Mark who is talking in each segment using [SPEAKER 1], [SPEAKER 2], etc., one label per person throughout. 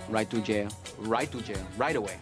[SPEAKER 1] Right to jail. Right to jail. Right away.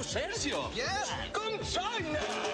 [SPEAKER 2] Sergio.
[SPEAKER 3] Yes, consignas.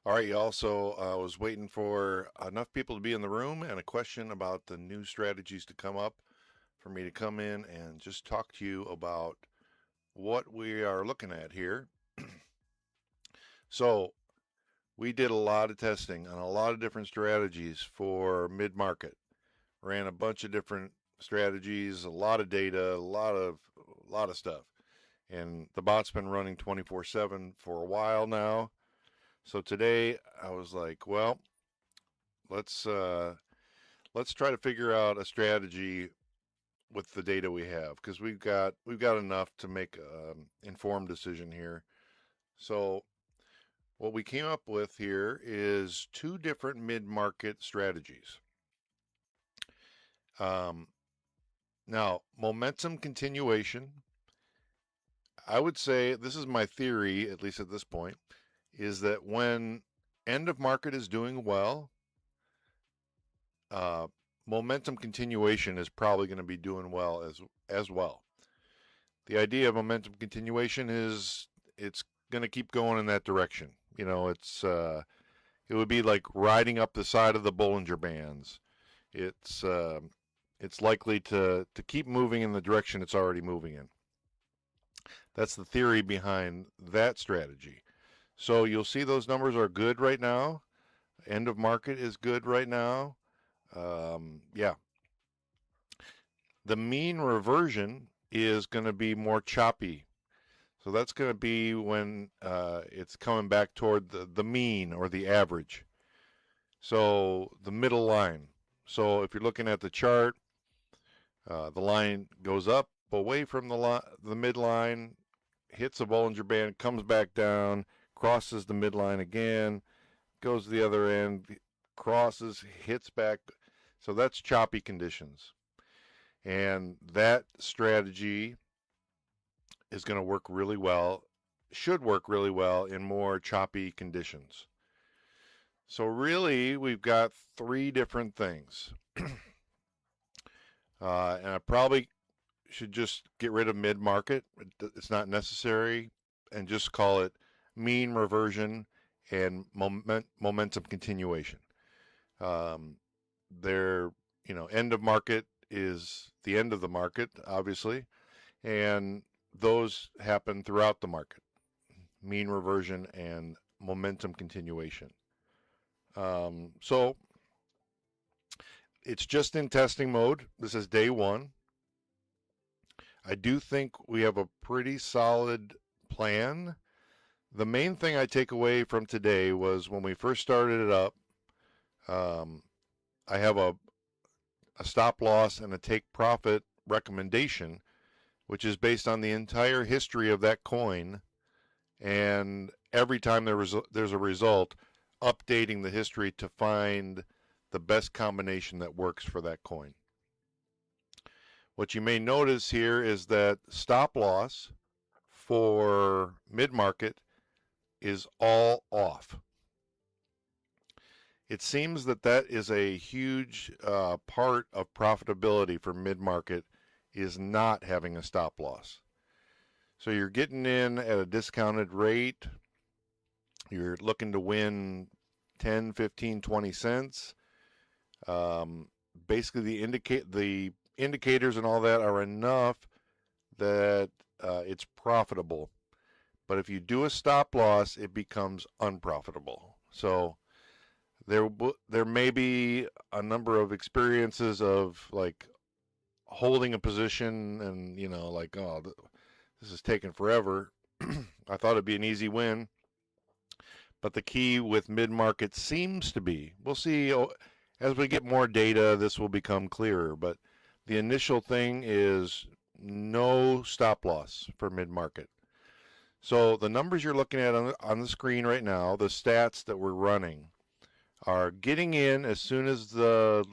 [SPEAKER 2] All right, y'all. So I was waiting for enough people to be in the room and a question about the new strategies to come up for me to come in and just talk to you about what we are looking at here. So we did a lot of testing on a lot of different strategies for mid-market. Ran a bunch of different strategies, a lot of data, a lot of stuff. And the bot's been running 24/7 for a while now. So today I was like, well, let's uh, let's try to figure out a strategy with the data we have because we've got enough to make an informed decision here. So what we came up with here is two different mid-market strategies. Um, Now, momentum continuation, I would say this is my theory, at least at this point, is that when end of market is doing well, uh, momentum continuation is probably going to be doing well as well. The idea of momentum continuation is it's going to keep going in that direction. It would be like riding up the side of the Bollinger Bands. It's uh, it's likely to keep moving in the direction it's already moving in. That's the theory behind that strategy. So you'll see those numbers are good right now. End of market is good right now. Yeah. The mean reversion is going to be more choppy. So that's going to be when it's coming back toward the mean or the average. So the middle line. So if you're looking at the chart, the line goes up away from the midline, hits a Bollinger Band, comes back down, crosses the midline again, goes to the other end, crosses, hits back. So that's choppy conditions. And that strategy is going to work really well, should work really well in more choppy conditions. So really, we've got three different things. And I probably should just get rid of mid-market. It's not necessary, and just call it mean reversion and momentum continuation. Um, their end of market is the end of the market, obviously, and those happen throughout the market. Mean reversion and momentum continuation. So it's just in testing mode. This is day one. I do think we have a pretty solid plan. The main thing I take away from today was when we first started it up, I have a stop loss and a take profit recommendation, which is based on the entire history of that coin. And every time there's a result, updating the history to find the best combination that works for that coin. What you may notice here is that stop loss for mid-market is all off. It seems that is a huge part of profitability for mid-market is not having a stop loss. So you're getting in at a discounted rate. You're looking to win 10, 15, 20 cents. Basically, the indicators and all that are enough that it's profitable. But if you do a stop loss, it becomes unprofitable. So there may be a number of experiences of like holding a position and like, oh, this is taking forever. I thought it'd be an easy win. But the key with mid-market seems to be, we'll see as we get more data, this will become clearer. But the initial thing is no stop loss for mid-market. So the numbers you're looking at on the screen right now, the stats that we're running, are getting in as soon as the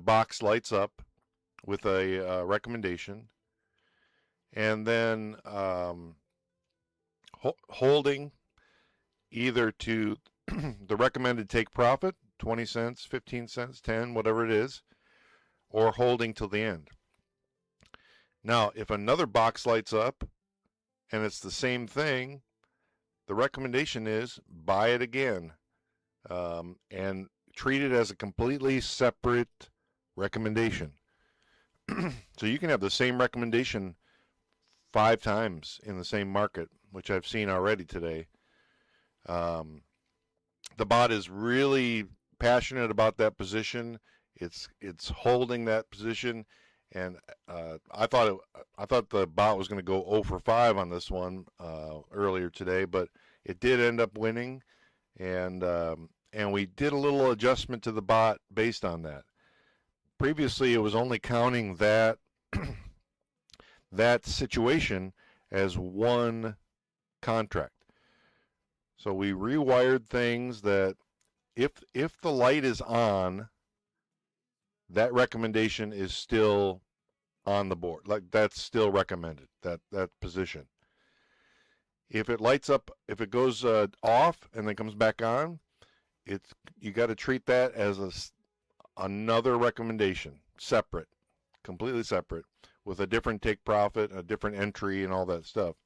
[SPEAKER 2] box lights up with a recommendation, and then holding either to the recommended take profit, 20 cents, 15 cents, 10, whatever it is, or holding till the end. Now, if another box lights up and it's the same thing, the recommendation is buy it again, and treat it as a completely separate recommendation. So you can have the same recommendation 5 times in the same market, which I've seen already today. The bot is really passionate about that position. It's holding that position, and I thought the bot was going to go 0 for 5 on this one earlier today, but it did end up winning, and we did a little adjustment to the bot based on that. Previously, it was only counting that that situation as one contract. So we rewired things that if the light is on, that recommendation is still on the board. Like, that's still recommended, that position. If it lights up, if it goes off and then comes back on, you got to treat that as another recommendation, separate, completely separate, with a different take profit, a different entry, and all that stuff.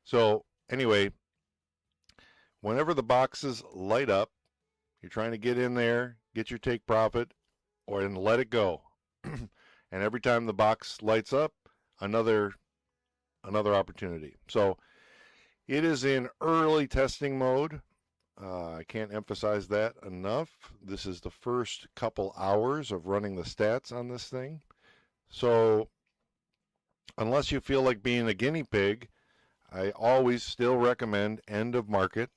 [SPEAKER 2] So anyway, whenever the boxes light up, you're trying to get in there, get your take profit, or and let it go. And every time the box lights up, another opportunity. So it is in early testing mode. I can't emphasize that enough. This is the first couple hours of running the stats on this thing. So unless you feel like being a guinea pig, I always still recommend end of market.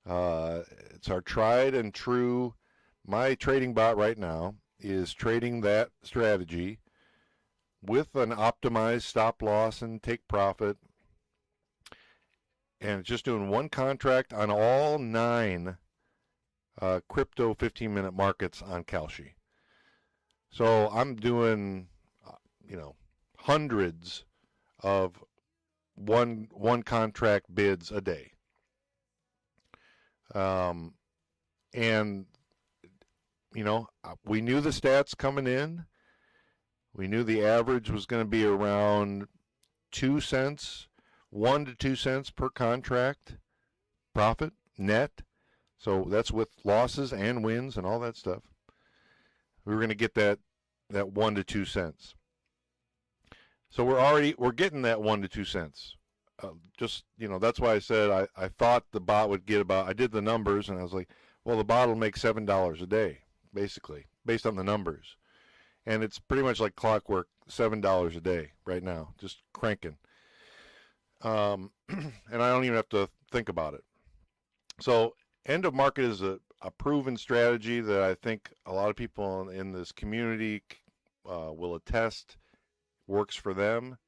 [SPEAKER 2] It's our tried and true. My trading bot right now is trading that strategy with an optimized stop loss and take profit, and it's just doing one contract on all 9 crypto 15-minute markets on Kalshi. So I'm doing, hundreds of one contract bids a day. And we knew the stats coming in. We knew the average was going to be around 2 cents, 1 to 2 cents per contract profit net. So that's with losses and wins and all that stuff. We were going to get that 1 to 2 cents. So we're getting that 1 to 2 cents. That's why I said I thought the bot would get about. I did the numbers and I was like, well, the bot will make $7 a day, basically, based on the numbers. And it's pretty much like clockwork, $7 a day right now, just cranking. And I don't even have to think about it. So end of market is a proven strategy that I think a lot of people in this community will attest works for them.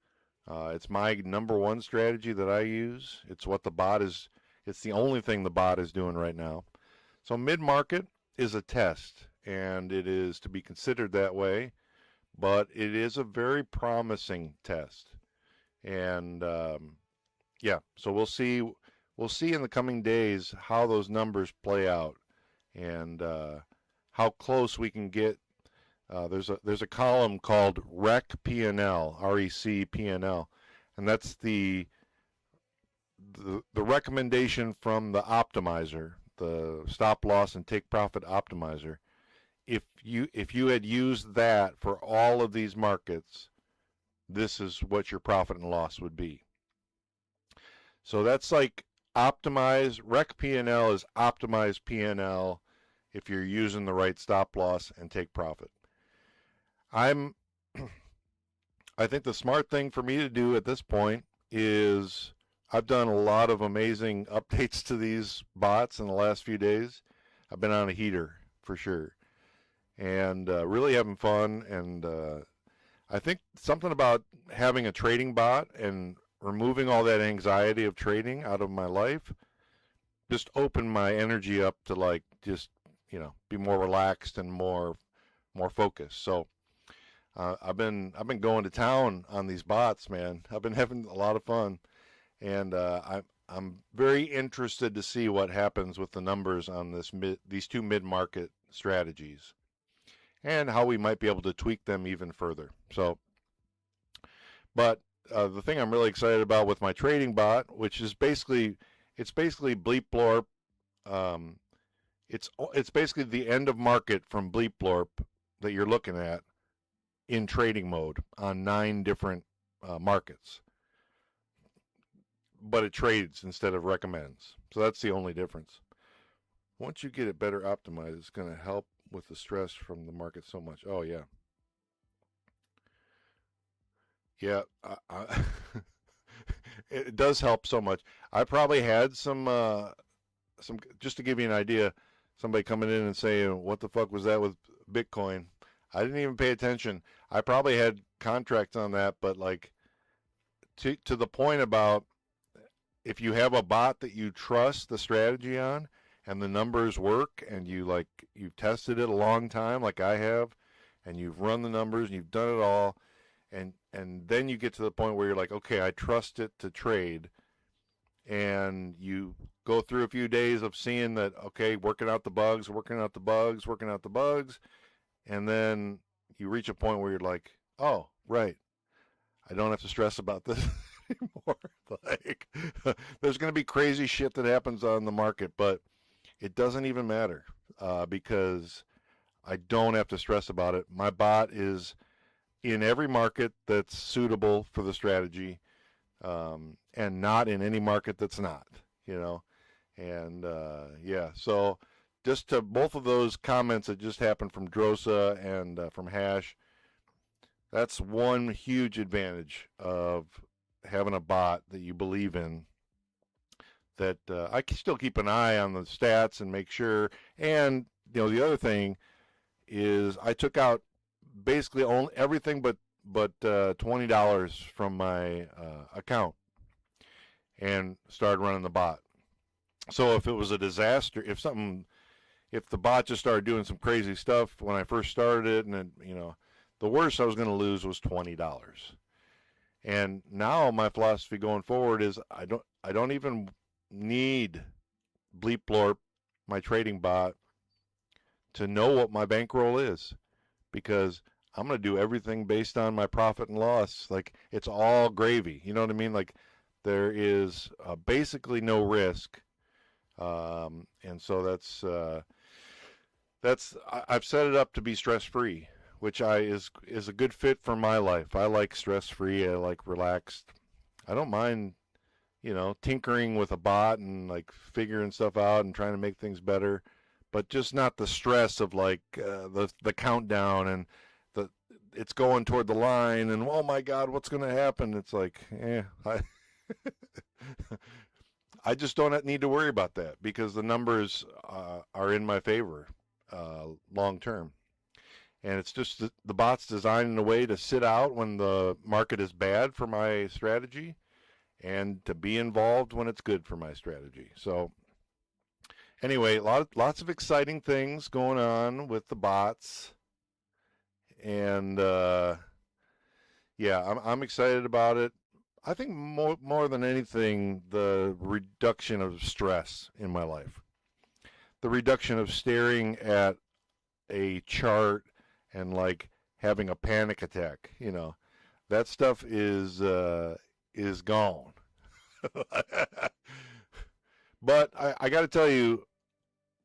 [SPEAKER 2] It's my number one strategy that I use. It's what the bot is. It's the only thing the bot is doing right now. So mid-market is a test, and it is to be considered that way, but it is a very promising test. And so we'll see in the coming days how those numbers play out, and how close we can get. There's a column called Rec P&L, REC P&L, and that's the recommendation from the optimizer, the stop loss and take profit optimizer. If you had used that for all of these markets, this is what your profit and loss would be. So that's like optimize. Rec P&L is optimized P&L if you're using the right stop loss and take profit. I think the smart thing for me to do at this point is I've done a lot of amazing updates to these bots in the last few days. I've been on a heater for sure, and really having fun. And I think something about having a trading bot and removing all that anxiety of trading out of my life just opened my energy up to be more relaxed and more focused. So I've been going to town on these bots, man. I've been having a lot of fun, and I'm very interested to see what happens with the numbers on these 2 mid-market strategies, and how we might be able to tweak them even further. So, but the thing I'm really excited about with my trading bot, which is basically It's basically bleep blorp. Um, it's basically the end of market from bleep blorp that you're looking at in trading mode on 9 different markets, but it trades instead of recommends. So that's the only difference. Once you get it better optimized, it's going to help with the stress from the market so much. Oh yeah, yeah. It does help so much. I probably had some just to give you an idea. Somebody coming in and saying, "What the fuck was that with Bitcoin?" I didn't even pay attention. I probably had contracts on that, but like to the point about if you have a bot that you trust the strategy on and the numbers work and you've tested it a long time like I have and you've run the numbers and you've done it all and then you get to the point where you're like, okay, I trust it to trade, and you go through a few days of seeing that, okay, working out the bugs, and then you reach a point where you're like, oh, right, I don't have to stress about this anymore. Like, there's going to be crazy shit that happens on the market, but it doesn't even matter because I don't have to stress about it. My bot is in every market that's suitable for the strategy, and not in any market that's not, you know. And yeah, so just to both of those comments that just happened from Drosa and from Hash, that's one huge advantage of having a bot that you believe in, that I can still keep an eye on the stats and make sure. And you know, the other thing is I took out basically only everything but $20 from my account and started running the bot. So if it was a disaster, if the bot just started doing some crazy stuff when I first started it, and then, you know, the worst I was going to lose was $20. And now my philosophy going forward is I don't even need Bleep Blorp, my trading bot, to know what my bankroll is, because I'm going to do everything based on my profit and loss. Like, it's all gravy. You know what I mean? Like, there is basically no risk. And so I've set it up to be stress-free, which is a good fit for my life. I like stress-free. I like relaxed. I don't mind, you know, tinkering with a bot and like figuring stuff out and trying to make things better, but just not the stress of like the countdown and it's going toward the line and oh my God, what's going to happen? It's like, I just don't need to worry about that because the numbers are in my favor long term. And it's just the bot's designed in a way to sit out when the market is bad for my strategy and to be involved when it's good for my strategy. So anyway, lots of exciting things going on with the bots. And yeah, I'm excited about it. I think more than anything, the reduction of stress in my life, the reduction of staring at a chart and like having a panic attack, you know, that stuff is gone. But I got to tell you,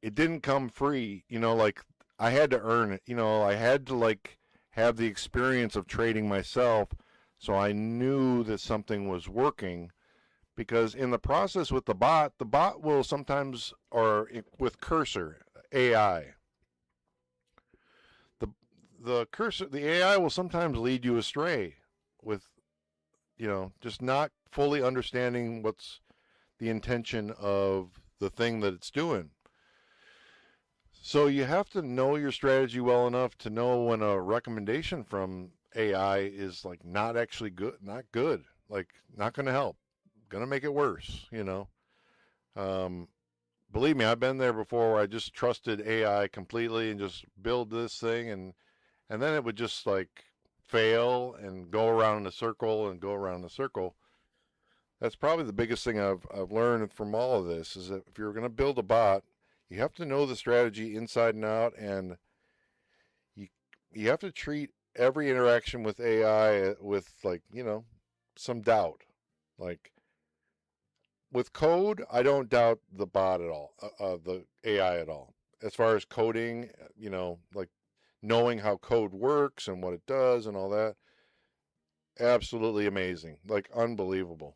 [SPEAKER 2] it didn't come free. You know, like I had to earn it. You know, I had to like have the experience of trading myself, so I knew that something was working. Because in the process with the bot will sometimes, or with Cursor AI, the AI will sometimes lead you astray with, you know, just not fully understanding what's the intention of the thing that it's doing. So you have to know your strategy well enough to know when a recommendation from AI is like not actually good, like not going to help, going to make it worse, you know. Believe me, I've been there before where I just trusted AI completely and just build this thing and then it would just like fail and go around in a circle and go around in a circle. That's probably the biggest thing I've learned from all of this is that if you're going to build a bot, you have to know the strategy inside and out, and you have to treat every interaction with AI with, like, you know, some doubt. Like with code, I don't doubt the bot at all, the AI at all. As far as coding, like knowing how code works and what it does and all that, absolutely amazing, like unbelievable.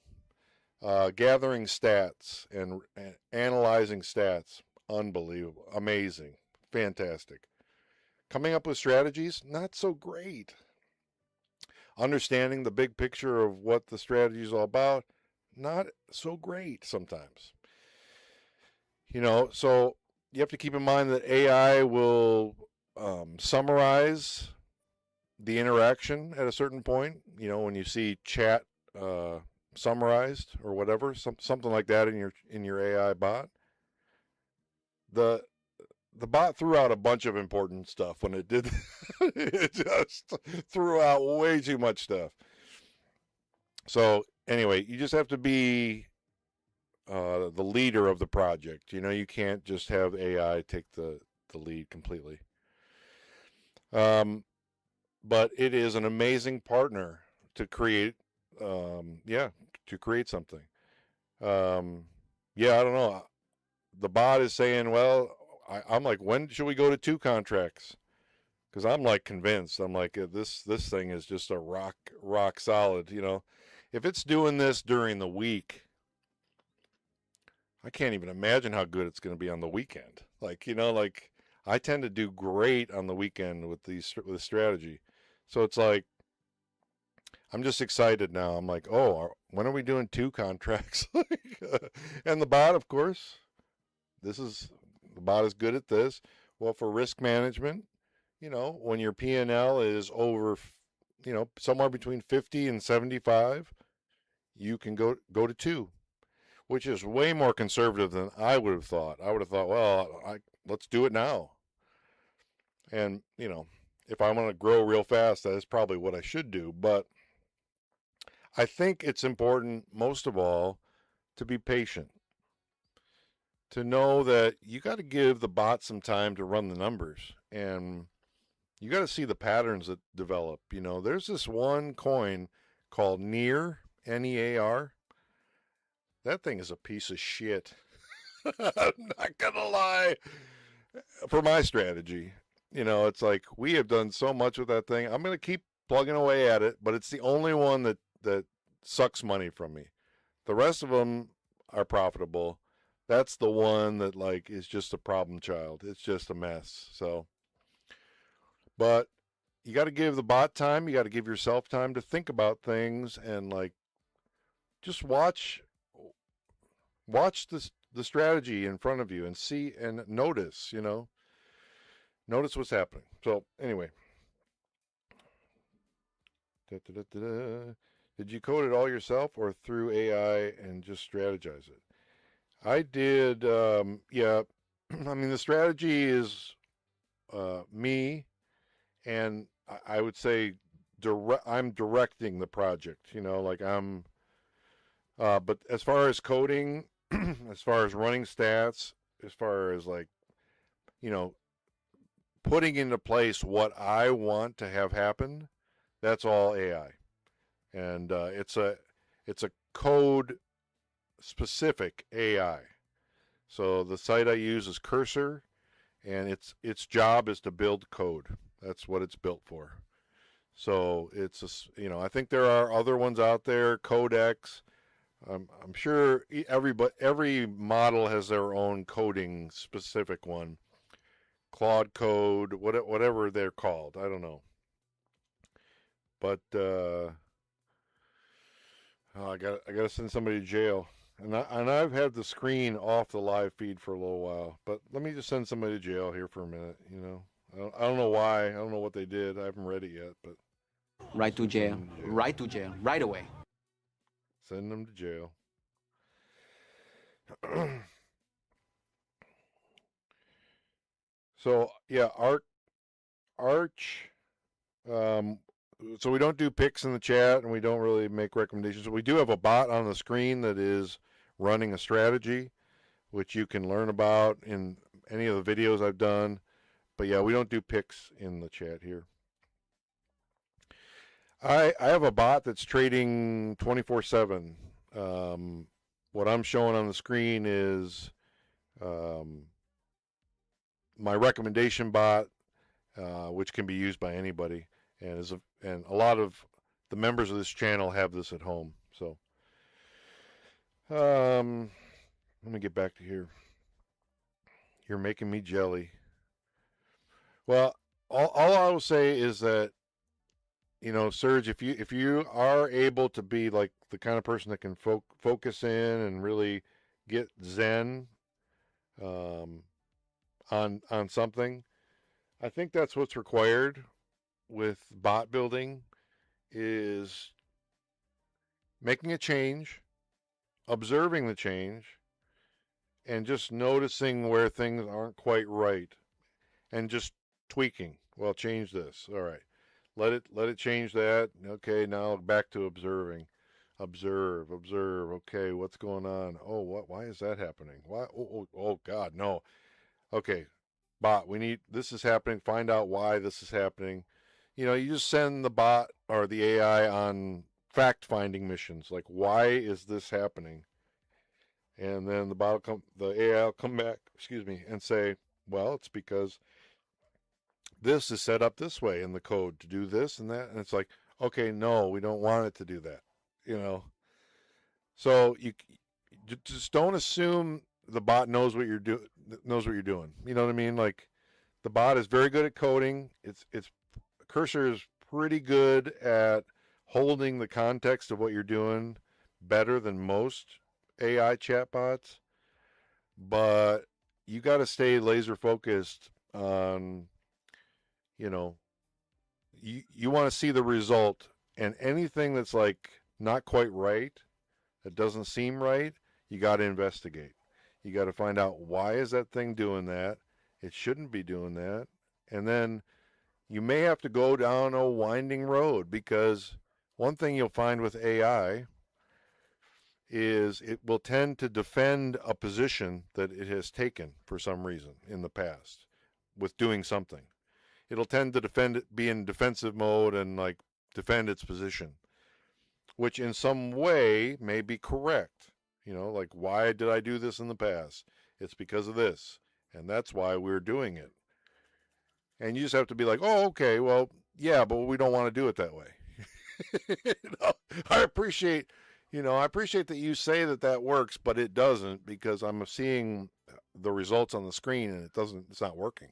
[SPEAKER 2] Gathering stats and analyzing stats, unbelievable, amazing, fantastic. Coming up with strategies, not so great. Understanding the big picture of what the strategy is all about, not so great sometimes. So you have to keep in mind that AI will summarize the interaction at a certain point. When you see chat summarized or whatever, something like that in your AI bot. The bot threw out a bunch of important stuff when it did. It just threw out way too much stuff. So anyway, you just have to be the leader of the project. You can't just have AI take the lead completely. But it is an amazing partner to create, to create something. I don't know. The bot is saying, well, I'm like, when should we go to 2 contracts? Because I'm like convinced. I'm like, this thing is just a rock solid. If it's doing this during the week, I can't even imagine how good it's going to be on the weekend. Like I tend to do great on the weekend with with strategy. So it's like, I'm just excited now. I'm like, oh, when are we doing 2 contracts? And the bot, of course, the bot is good at this. Well, for risk management, when your P&L is over, somewhere between 50 and 75, you can go to 2, which is way more conservative than I would have thought. I would have thought, well, let's do it now. And, if I want to grow real fast, that is probably what I should do. But I think it's important, most of all, to be patient. To know that you got to give the bot some time to run the numbers. And you got to see the patterns that develop. There's this one coin called NEAR, N-E-A-R. That thing is a piece of shit. I'm not going to lie. For my strategy, it's like we have done so much with that thing. I'm going to keep plugging away at it, but it's the only one that sucks money from me. The rest of them are profitable. That's the one that is just a problem child. It's just a mess. So, but you got to give the bot time. You got to give yourself time to think about things and just watch the strategy in front of you and see and notice, notice what's happening. So anyway, did you code it all yourself or through AI and just strategize it? I did, yeah. I mean, the strategy is me, and I would say I'm directing the project, but as far as coding, as far as running stats, as far as putting into place what I want to have happen, that's all AI. And it's a code specific AI. So the site I use is Cursor, and its job is to build code. That's what it's built for. So it's I think there are other ones out there, Codex. I'm sure every model has their own coding specific one. Claude Code, whatever they're called, I don't know. But I got to send somebody to jail. And I've had the screen off the live feed for a little while, but let me just send somebody to jail here for a minute. I don't know why. I don't know what they did. I haven't read it yet, but
[SPEAKER 1] Right to jail. Right to jail. Right away.
[SPEAKER 2] Send them to jail. So yeah, Arch. So we don't do picks in the chat, and we don't really make recommendations. We do have a bot on the screen that is running a strategy, which you can learn about in any of the videos I've done. But yeah, we don't do picks in the chat here. I have a bot that's trading 24/7. what I'm showing on the screen is my recommendation bot, which can be used by anybody, and and a lot of the members of this channel have this at home. So, let me get back to here. You're making me jelly. Well, all I will say is that, you know, Serge, if you are able to be like the kind of person that can focus in and really get zen on something, I think that's what's required with bot building, is making a change, observing the change, and just noticing where things aren't quite right, and just tweaking. Well, change this. All right. Let it change that. Okay, now back to observing. Observe. Okay, what's going on? Oh, why is that happening? Why oh God, no. Okay. Bot, this is happening. Find out why this is happening. You know, you just send the bot or the AI on fact-finding missions. Like, why is this happening? And then the AI will come back, excuse me, and say, well, it's because this is set up this way in the code to do this and that. And it's like, okay, no, we don't want it to do that. You know, so you just don't assume the bot knows what you're doing. You know what I mean? Like, the bot is very good at coding. It's Cursor is pretty good at holding the context of what you're doing better than most AI chatbots, but you got to stay laser focused on, you know, you want to see the result, and anything that's like not quite right, that doesn't seem right, you got to investigate. You got to find out, why is that thing doing that? It shouldn't be doing that. And then you may have to go down a winding road, because one thing you'll find with AI is it will tend to defend a position that it has taken for some reason in the past with doing something. It'll tend to be in defensive mode and like defend its position, which in some way may be correct. You know, like, why did I do this in the past? It's because of this, and that's why we're doing it. And you just have to be like, oh, okay, well, yeah, but we don't want to do it that way. You know, I appreciate that you say that works, but it doesn't, because I'm seeing the results on the screen and it's not working.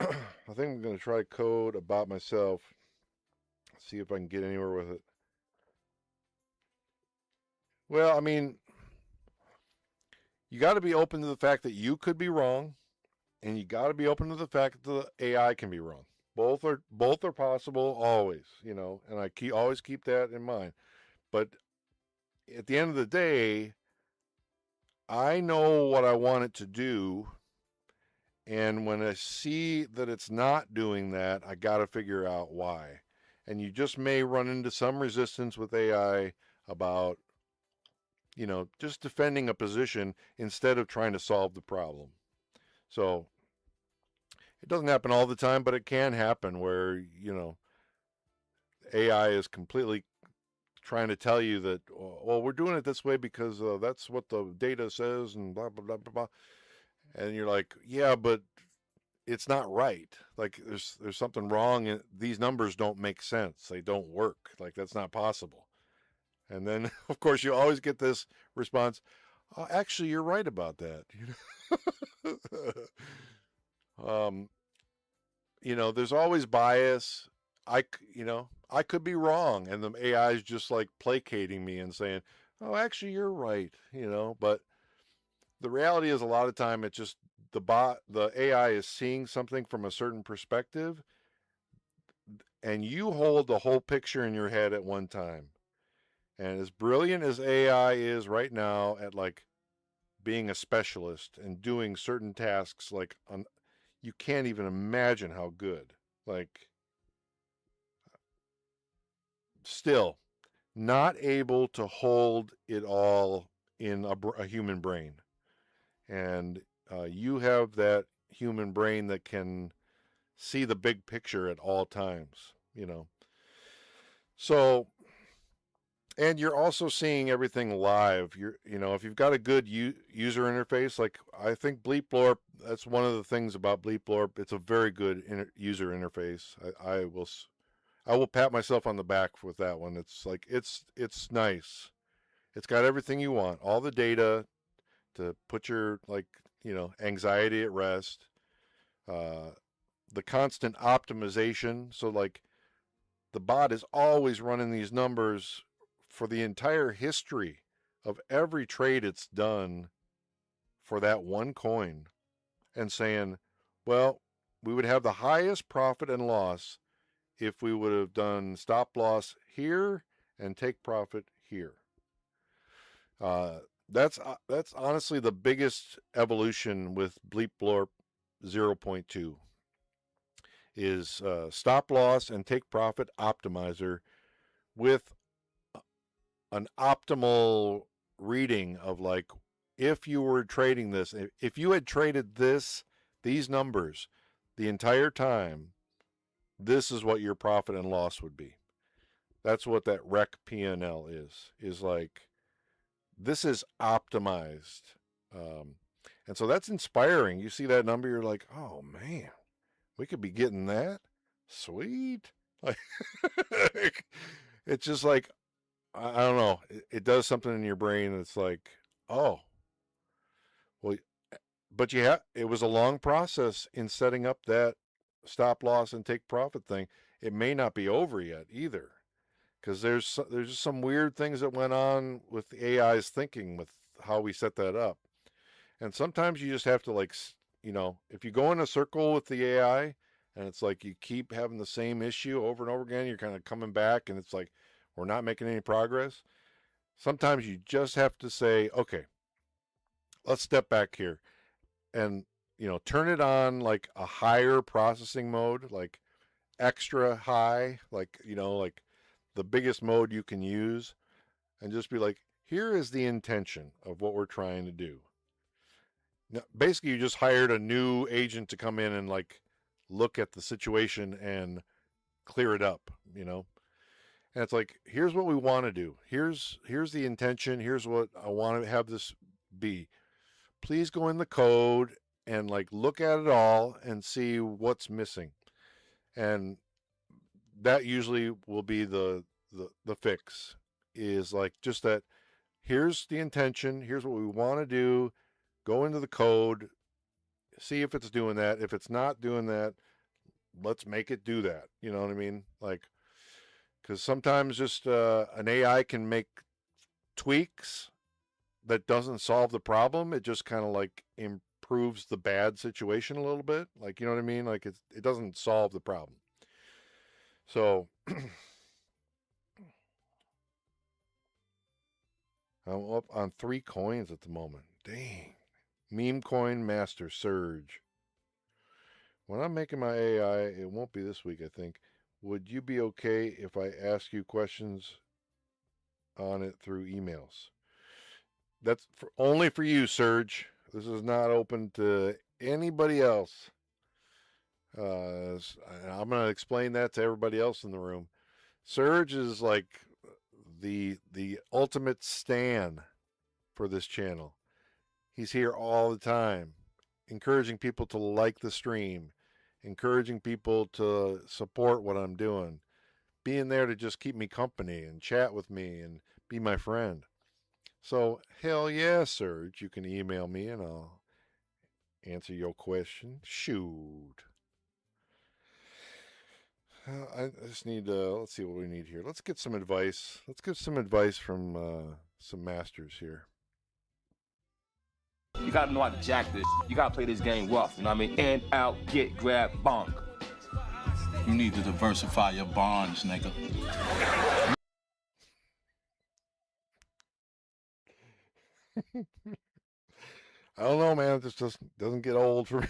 [SPEAKER 2] I think I'm going to try code about myself, see if I can get anywhere with it. Well, I mean, you got to be open to the fact that you could be wrong, and you got to be open to the fact that the AI can be wrong. Both are possible always, you know, and I always keep that in mind. But at the end of the day, I know what I want it to do, and when I see that it's not doing that, I got to figure out why. And you just may run into some resistance with AI about, you know, just defending a position instead of trying to solve the problem. So it doesn't happen all the time, but it can happen where, you know, AI is completely trying to tell you that, well, we're doing it this way because that's what the data says, and blah, blah, blah, blah, blah. And you're like, yeah, but it's not right. Like, there's something wrong, and these numbers don't make sense. They don't work. Like, that's not possible. And then, of course, you always get this response, oh, actually, you're right about that. You know, there's always bias. I could be wrong, and the AI is just like placating me and saying, oh, actually, you're right, you know. But the reality is, a lot of time, it's just the AI is seeing something from a certain perspective, and you hold the whole picture in your head at one time. And as brilliant as AI is right now at like being a specialist and doing certain tasks, like you can't even imagine how good. Like, still not able to hold it all in a human brain. And you have that human brain that can see the big picture at all times, you know. So And you're also seeing everything live. If you've got a good user interface, like I think Bleep Blorp, that's one of the things about Bleep Blorp. It's a very good user interface. I will pat myself on the back with that one. It's like it's nice. It's got everything you want, all the data to put your anxiety at rest. Uh, the constant optimization. So like the bot is always running these numbers for the entire history of every trade it's done for that one coin and saying, well, we would have the highest profit and loss if we would have done stop loss here and take profit here. That's honestly the biggest evolution with Bleep Blorp 0.2 is stop loss and take profit optimizer with an optimal reading of like if you were trading this, if you had traded these numbers the entire time, this is what your profit and loss would be. That's what that rec P&L is like. This is optimized. And so that's inspiring. You see that number, you're like, oh man, we could be getting that. Sweet. Like, it's just like, I don't know. It does something in your brain that's like, oh, well, but it was a long process in setting up that stop loss and take profit thing. It may not be over yet either, because there's just some weird things that went on with the AI's thinking with how we set that up. And sometimes you just have to if you go in a circle with the AI and it's like you keep having the same issue over and over again, you're kind of coming back and it's like we're not making any progress. Sometimes you just have to say, okay, let's step back here and turn it on like a higher processing mode, like extra high, like like the biggest mode you can use, and just be like, here is the intention of what we're trying to do. Now, basically, you just hired a new agent to come in and like look at the situation and clear it up, And it's like, here's what we want to do. Here's the intention. Here's what I want to have this be. Please go in the code and like look at it all and see what's missing. And that usually will be the fix, is like just that here's the intention, here's what we want to do, go into the code, see if it's doing that. If it's not doing that, let's make it do that. You know what I mean? Like, because sometimes just an AI can make tweaks that doesn't solve the problem. It just kind of like improves the bad situation a little bit. Like, you know what I mean? Like it doesn't solve the problem. So I'm up on 3 coins at the moment. Dang. Meme coin master surge. When I'm making my AI, it won't be this week, I think. Would you be okay if I ask you questions on it through emails? That's only for you, Surge. This is not open to anybody else. I'm going to explain that to everybody else in the room. Surge is like the ultimate stan for this channel. He's here all the time, encouraging people to like the stream, encouraging people to support what I'm doing, being there to just keep me company and chat with me and be my friend. So, hell yeah, Serge, you can email me and I'll answer your question. Shoot. I just need let's see what we need here. Let's get some advice. Let's get some advice from some masters here.
[SPEAKER 4] You gotta know how to jack this. You gotta play this game rough, you know what I mean? In, out, get, grab, bonk.
[SPEAKER 5] You need to diversify your bonds, nigga.
[SPEAKER 2] I don't know, man. This just doesn't get old for me.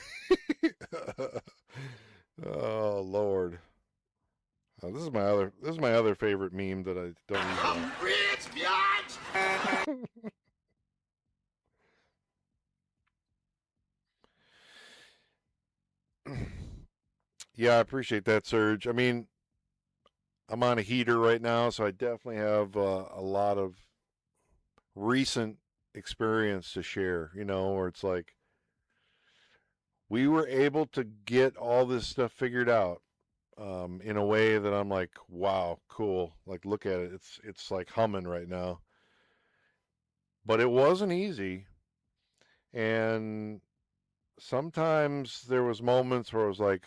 [SPEAKER 2] Oh Lord. This is my other favorite meme that I don't use.
[SPEAKER 3] I'm rich, biatch!
[SPEAKER 2] Yeah, I appreciate that, Serge. I mean, I'm on a heater right now, so I definitely have a lot of recent experience to share, where it's like we were able to get all this stuff figured out in a way that I'm like, wow, cool. Like, look at it. It's like humming right now. But it wasn't easy. And sometimes there was moments where I was like,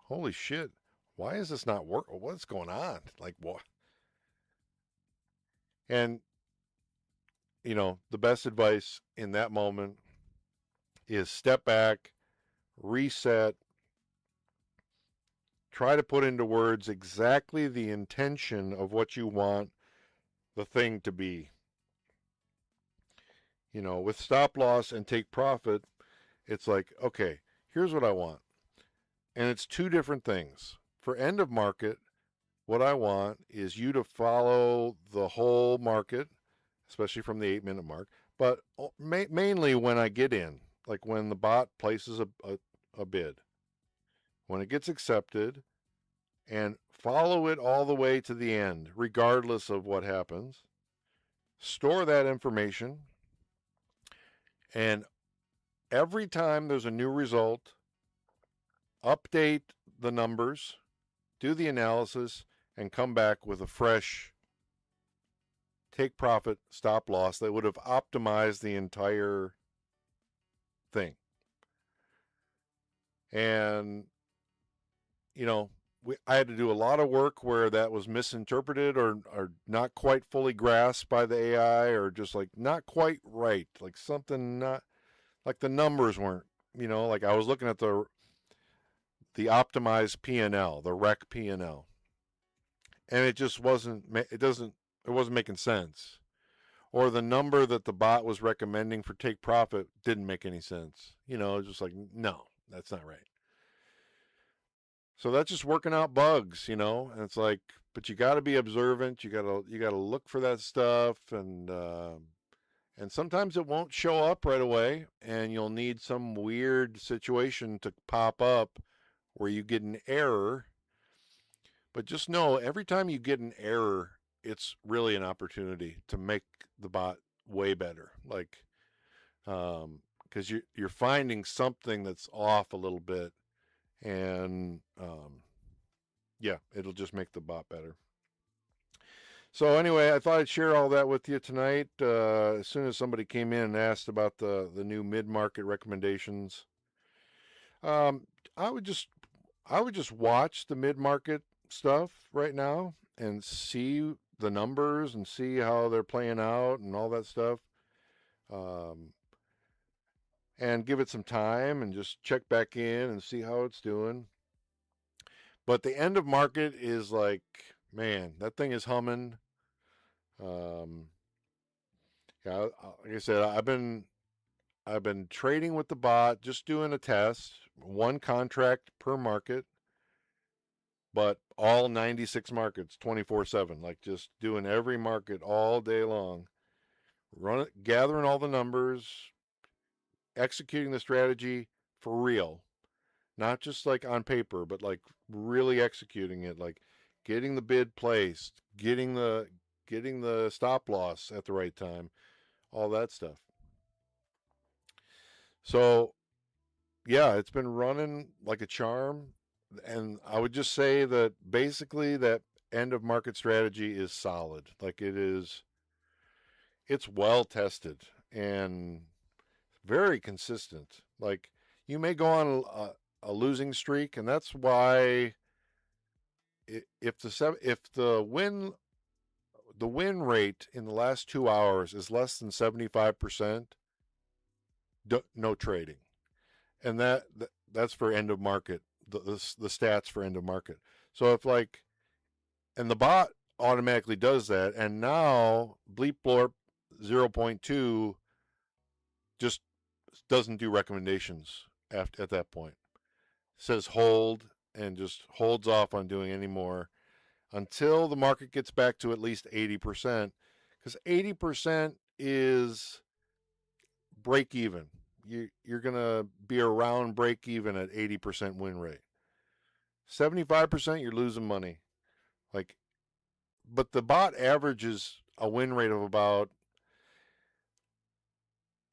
[SPEAKER 2] holy shit, why is this not work? What's going on? Like, what? And, the best advice in that moment is step back, reset, try to put into words exactly the intention of what you want the thing to be. With stop loss and take profit, it's like, okay, here's what I want. And it's two different things. For end of market, what I want is you to follow the whole market, especially from the 8-minute mark, but mainly when I get in, like when the bot places a bid, when it gets accepted, and follow it all the way to the end, regardless of what happens. Store that information, and every time there's a new result, update the numbers, do the analysis, and come back with a fresh take profit stop loss that would have optimized the entire thing. And, I had to do a lot of work where that was misinterpreted or not quite fully grasped by the AI, or just like not quite right. Like something not, like the numbers weren't, like I was looking at the optimized P&L, the rec P&L. And it just wasn't, it wasn't making sense. Or the number that the bot was recommending for take profit didn't make any sense. Just like, no, that's not right. So that's just working out bugs, and it's like, but you got to be observant. You got to look for that stuff, and sometimes it won't show up right away, and you'll need some weird situation to pop up where you get an error. But just know, every time you get an error, it's really an opportunity to make the bot way better. Like, because you're finding something that's off a little bit. And yeah, it'll just make the bot better. So anyway, I thought I'd share all that with you tonight. As soon as somebody came in and asked about the new mid-market recommendations, I would just watch the mid-market stuff right now and see the numbers and see how they're playing out and all that stuff. And give it some time and just check back in and see how it's doing. But the end of market is like, man, that thing is humming. Yeah, like I said, I've been trading with the bot, just doing a test, one contract per market, but all 96 markets, 24/7, like just doing every market all day long, gathering all the numbers, executing the strategy for real, not just like on paper, but like really executing it, like getting the bid placed, getting the stop loss at the right time, all that stuff. So yeah, it's been running like a charm. And I would just say that basically that end of market strategy is solid. Like it's well tested and very consistent. Like you may go on a losing streak, and that's why if the win rate in the last 2 hours is less than 75%, no trading. And that's for end of market, the stats for end of market. So if like, and the bot automatically does that, and now bleep blorp 0.2 just doesn't do recommendations at that point. It says hold and just holds off on doing any more until the market gets back to at least 80%, because 80% is break even. You're going to be around break even at 80% win rate. 75%, you're losing money. Like but the bot averages a win rate of about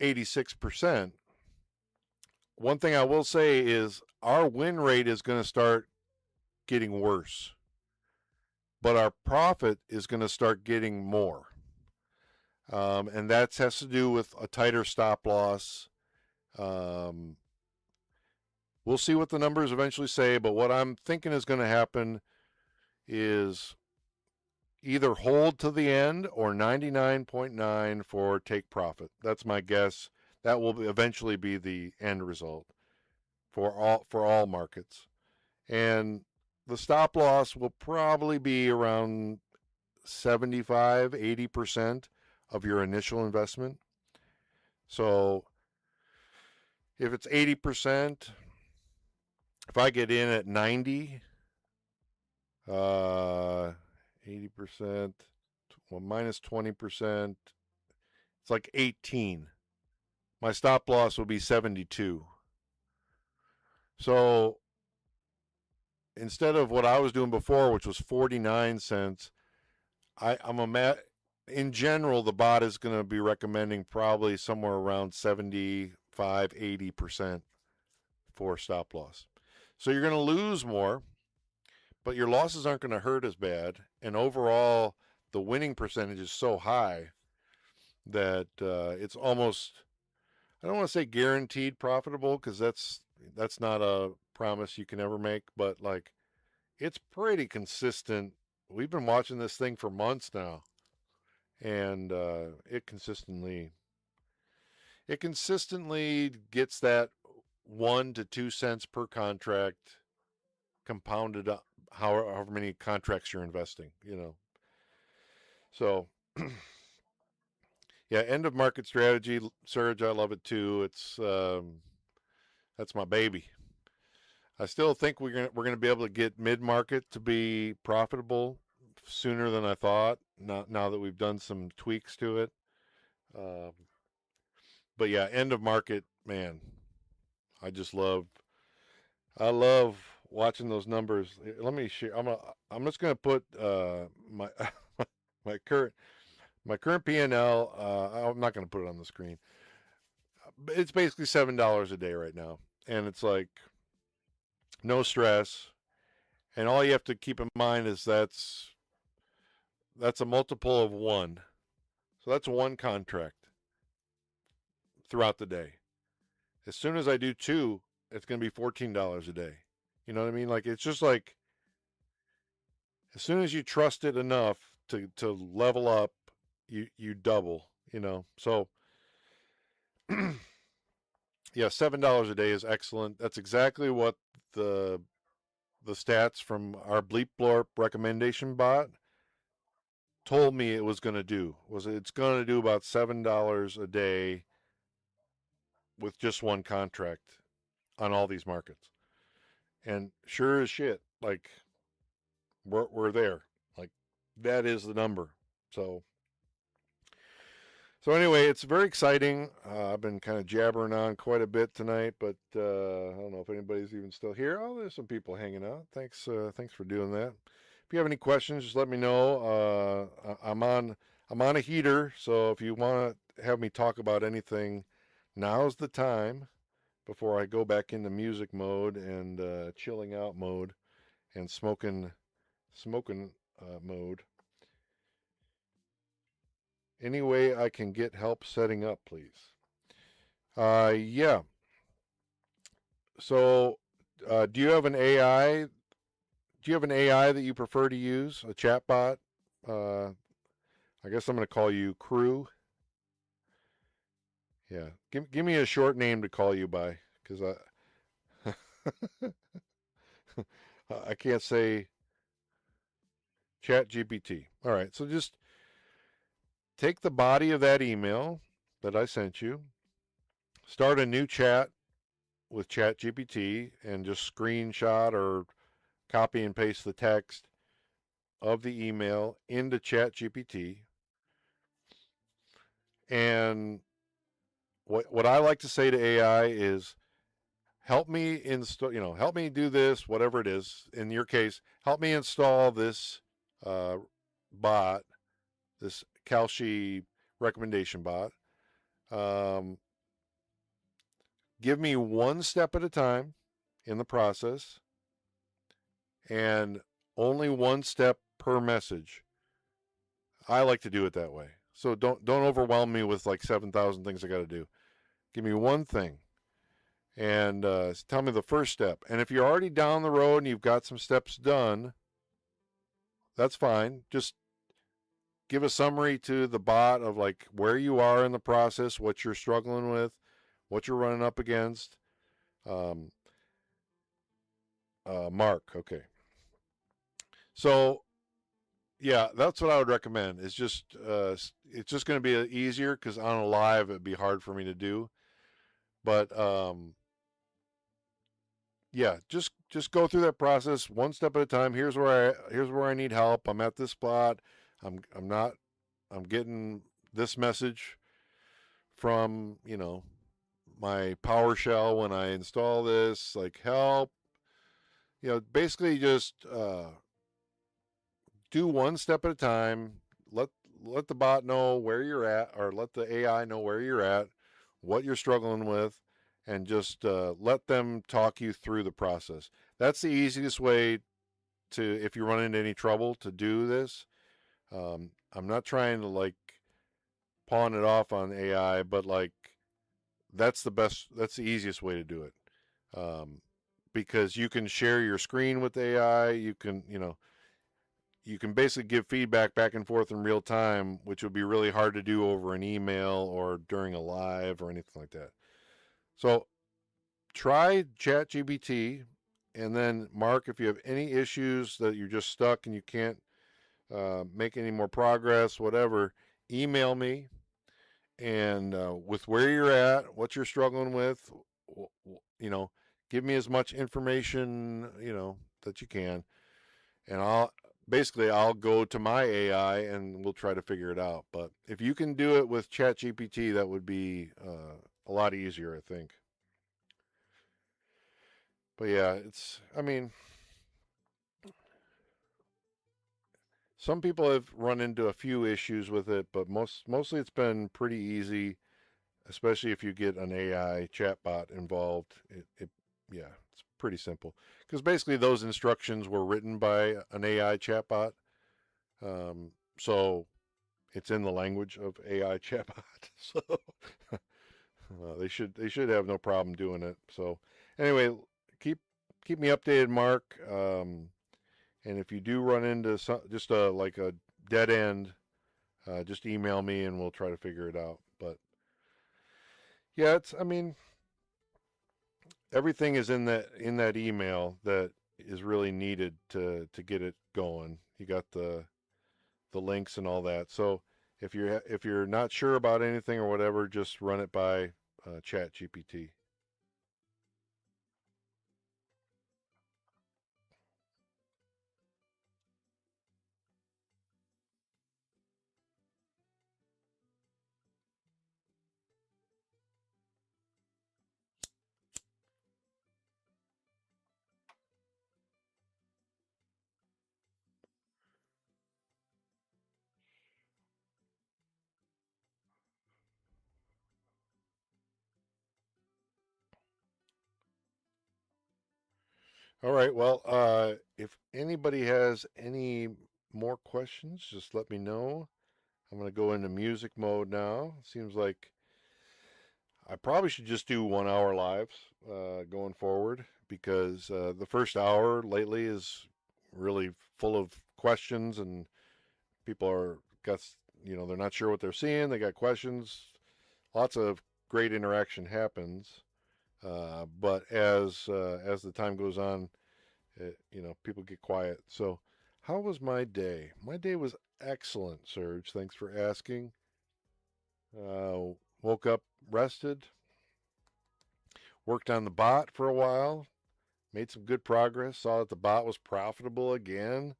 [SPEAKER 2] 86%. One thing I will say is our win rate is going to start getting worse, but our profit is going to start getting more. And that has to do with a tighter stop loss. We'll see what the numbers eventually say, but what I'm thinking is going to happen is either hold to the end or 99.9 for take profit. That's my guess. That will eventually be the end result for all markets. And the stop loss will probably be around 75, 80% of your initial investment. So if it's 80%, if I get in at 90, 80%, well, minus 20%, it's like 18. My stop loss will be 72. So instead of what I was doing before, which was 49 cents, in general, the bot is going to be recommending probably somewhere around 75, 80% for stop loss. So you're going to lose more, but your losses aren't going to hurt as bad. And overall, the winning percentage is so high that it's almost, I don't want to say guaranteed profitable, because that's not a promise you can ever make, but like it's pretty consistent. We've been watching this thing for months now, and it consistently gets that 1 to 2 cents per contract compounded up, however many contracts you're investing, So yeah, end of market strategy, Serge, I love it too. It's that's my baby. I still think we're gonna be able to get mid market to be profitable sooner than I thought. Now that we've done some tweaks to it, but yeah, end of market, man. I love watching those numbers. Let me share. I'm just gonna put my my current P&L. I'm not gonna put it on the screen. It's basically $7 a day right now, and it's like no stress. And all you have to keep in mind is that's a multiple of 1. So that's 1 contract throughout the day. As soon as I do 2, it's going to be $14 a day. You know what I mean? Like, it's just like, as soon as you trust it enough to level up, you double, So yeah, $7 a day is excellent. That's exactly what the stats from our Bleep Blorp recommendation bot told me it was going to do. It's going to do about $7 a day with just 1 contract on all these markets. And sure as shit, like we're there. Like that is the number. So anyway, it's very exciting. I've been kind of jabbering on quite a bit tonight, but I don't know if anybody's even still here. Oh, there's some people hanging out. Thanks for doing that. If you have any questions, just let me know. I'm on a heater, so if you want to have me talk about anything, now's the time before I go back into music mode and chilling out mode and smoking mode. Any way I can get help setting up, please? Yeah. So, do you have an AI? Do you have an AI that you prefer to use? A chatbot? I guess I'm going to call you Crew. Yeah. Give me a short name to call you by, because I can't say ChatGPT. All right. So just take the body of that email that I sent you, start a new chat with ChatGPT, and just screenshot or copy and paste the text of the email into ChatGPT. And what I like to say to AI is, help me install, help me do this, whatever it is. In your case, help me install this bot, this Kalshi recommendation bot. Give me one step at a time in the process and only one step per message. I like to do it that way. So don't overwhelm me with like 7,000 things I got to do. Give me one thing and tell me the first step. And if you're already down the road and you've got some steps done, that's fine. Just give a summary to the bot of like where you are in the process, what you're struggling with, what you're running up against. Mark, okay. So yeah, that's what I would recommend. It's just going to be easier because on a live it'd be hard for me to do. But yeah, just go through that process one step at a time. Here's where I need help. I'm at this spot. I'm getting this message from, my PowerShell when I install this, like help. Basically just do one step at a time. Let the bot know where you're at, or let the AI know where you're at, what you're struggling with, and just let them talk you through the process. That's the easiest way to, if you run into any trouble, to do this. I'm not trying to like pawn it off on AI, but like that's the easiest way to do it. Because you can share your screen with AI. You can basically give feedback back and forth in real time, which would be really hard to do over an email or during a live or anything like that. So try ChatGPT, and then Mark, if you have any issues that you're just stuck and you can't make any more progress, whatever, email me, and with where you're at, what you're struggling with, give me as much information, that you can, and I'll go to my AI and we'll try to figure it out. But if you can do it with ChatGPT, that would be a lot easier, I think. But yeah, some people have run into a few issues with it, but mostly it's been pretty easy, especially if you get an AI chatbot involved. Yeah, it's pretty simple because basically those instructions were written by an AI chatbot. So it's in the language of AI chatbot. So they should have no problem doing it. So anyway, keep me updated, Mark. And if you do run into just like a dead end, just email me and we'll try to figure it out. But yeah, everything is in that email that is really needed to get it going. You got the links and all that. So if you're not sure about anything or whatever, just run it by ChatGPT. All right. Well, if anybody has any more questions, just let me know. I'm going to go into music mode now. Seems like I probably should just do 1 hour lives going forward because the first hour lately is really full of questions and people they're not sure what they're seeing. They got questions. Lots of great interaction happens. But as the time goes on, people get quiet. So, how was my day? My day was excellent, Serge. Thanks for asking. Woke up, rested, worked on the bot for a while, made some good progress. Saw that the bot was profitable again.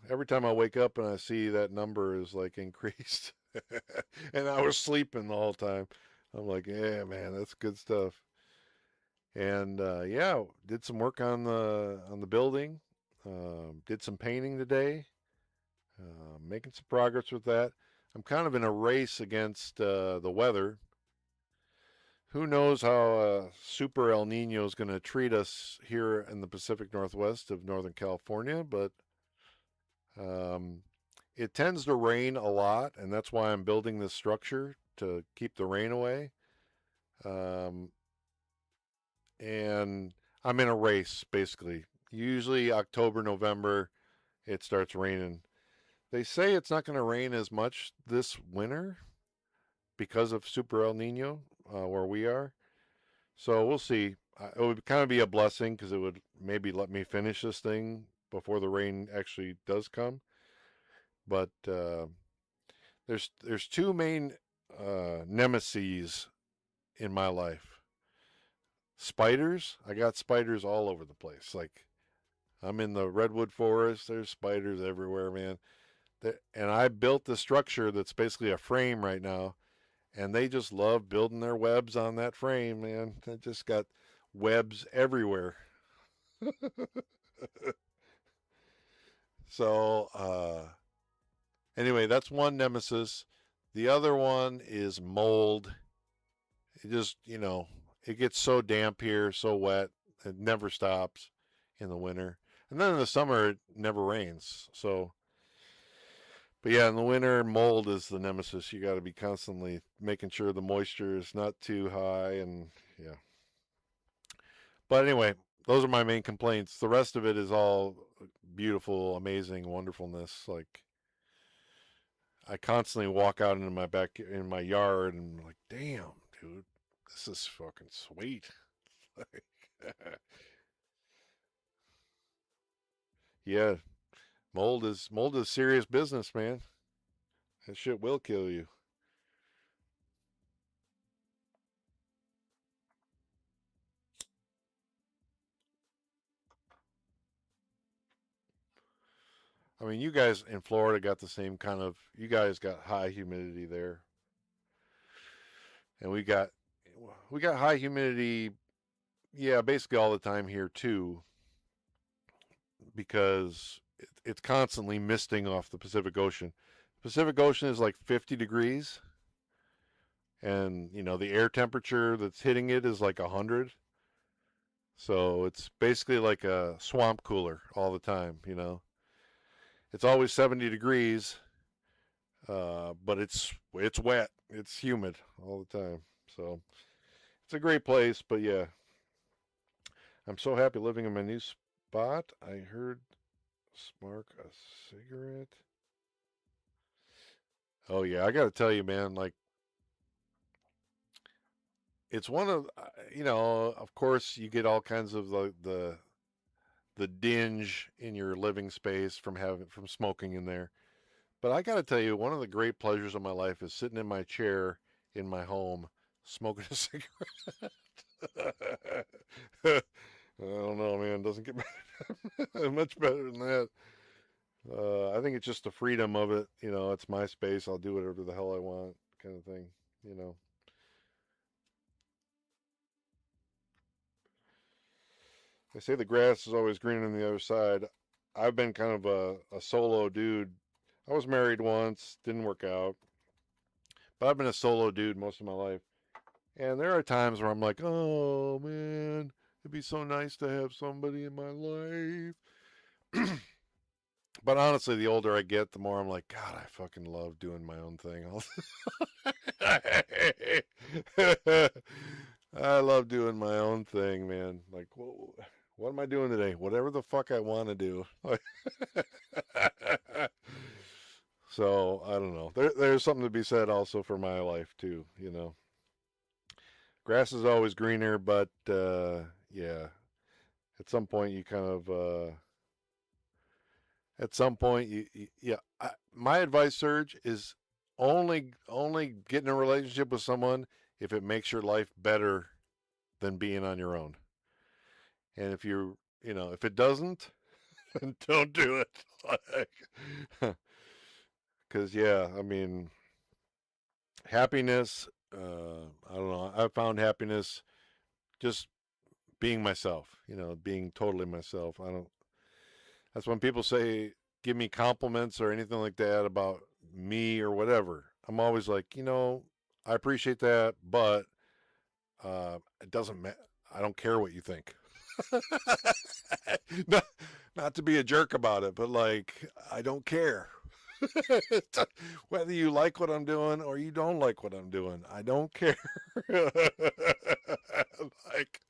[SPEAKER 2] Every time I wake up and I see that number is like increased, and I was sleeping the whole time. I'm like, yeah, man, that's good stuff. And yeah, did some work on the building. Did some painting today. Making some progress with that. I'm kind of in a race against the weather. Who knows how Super El Nino is going to treat us here in the Pacific Northwest of Northern California, but um, it tends to rain a lot, and that's why I'm building this structure to keep the rain away. Um, and I'm in a race, basically. Usually October, November, it starts raining. They say it's not going to rain as much this winter because of Super El Nino where we are. So we'll see. It would kind of be a blessing because it would maybe let me finish this thing before the rain actually does come. But there's two main nemeses in my life. Spiders. I got spiders all over the place. Like I'm in the redwood forest. There's spiders everywhere, man. And I built the structure that's basically a frame right now, and they just love building their webs on that frame, man. They just got webs everywhere. So anyway, that's one nemesis. The other one is mold. It just, it gets so damp here, so wet. It never stops in the winter. And then in the summer, it never rains. So, but yeah, in the winter, mold is the nemesis. You got to be constantly making sure the moisture is not too high. And yeah. But anyway, those are my main complaints. The rest of it is all beautiful, amazing wonderfulness. Like, I constantly walk out into in my yard and I'm like, damn, dude, this is fucking sweet. Yeah, mold is serious business, man. That shit will kill you. I mean, you guys in Florida got the same kind of. You guys got high humidity there, and we got high humidity. Yeah, basically all the time here too, because it's constantly misting off the Pacific Ocean. Pacific Ocean is like 50 degrees, and the air temperature that's hitting it is like 100. So it's basically like a swamp cooler all the time. It's always 70 degrees, but it's wet. It's humid all the time. So it's a great place, but yeah, I'm so happy living in my new spot. I heard smoke a cigarette. Oh yeah, I got to tell you, man, like it's one of of course you get all kinds of the dinge in your living space from smoking in there. But I got to tell you, one of the great pleasures of my life is sitting in my chair in my home smoking a cigarette. I don't know, man. It doesn't get much better than that. I think it's just the freedom of it. It's my space. I'll do whatever the hell I want, kind of thing. You know. They say the grass is always greener on the other side. I've been kind of a solo dude. I was married once, didn't work out. But I've been a solo dude most of my life. And there are times where I'm like, oh man, it'd be so nice to have somebody in my life. But honestly, the older I get, the more I'm like, God, I fucking love doing my own thing. I love doing my own thing, man. Like, what am I doing today? Whatever the fuck I want to do. So I don't know. There's something to be said also for my life too. Grass is always greener, but yeah, at some point you kind of at some point yeah. My advice, Serge, is only get in a relationship with someone if it makes your life better than being on your own. And if it doesn't, then don't do it. Because yeah, I mean, happiness. I don't know. I found happiness just being myself. Being totally myself. I don't. That's when people say give me compliments or anything like that about me or whatever, I'm always like, I appreciate that, but it doesn't matter. I don't care what you think. not, not to be a jerk about it, but like, I don't care. Whether you like what I'm doing or you don't like what I'm doing, I don't care. Like,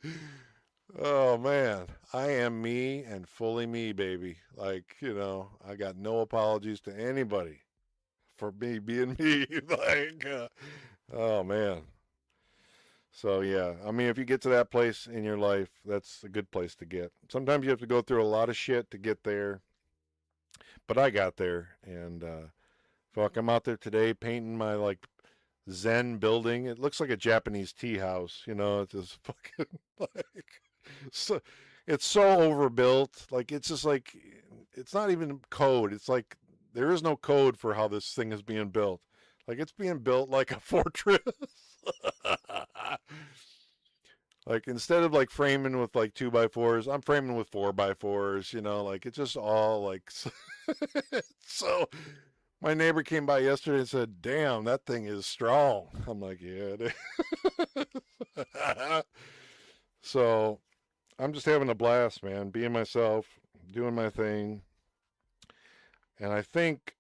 [SPEAKER 2] oh man, I am me and fully me, baby. Like, I got no apologies to anybody for me being me. Like, oh man. So yeah, I mean, if you get to that place in your life, that's a good place to get. Sometimes you have to go through a lot of shit to get there, but I got there, and fuck, I'm out there today painting my like Zen building. It looks like a Japanese tea house, It's just fucking like so. It's so overbuilt. Like it's just like it's not even code. It's like there is no code for how this thing is being built. Like it's being built like a fortress. Like instead of like framing with like 2x4s, I'm framing with 4x4s, like it's just all like so my neighbor came by yesterday and said, "Damn, that thing is strong." I'm like, "Yeah, it is." So I'm just having a blast, man, being myself, doing my thing. And I think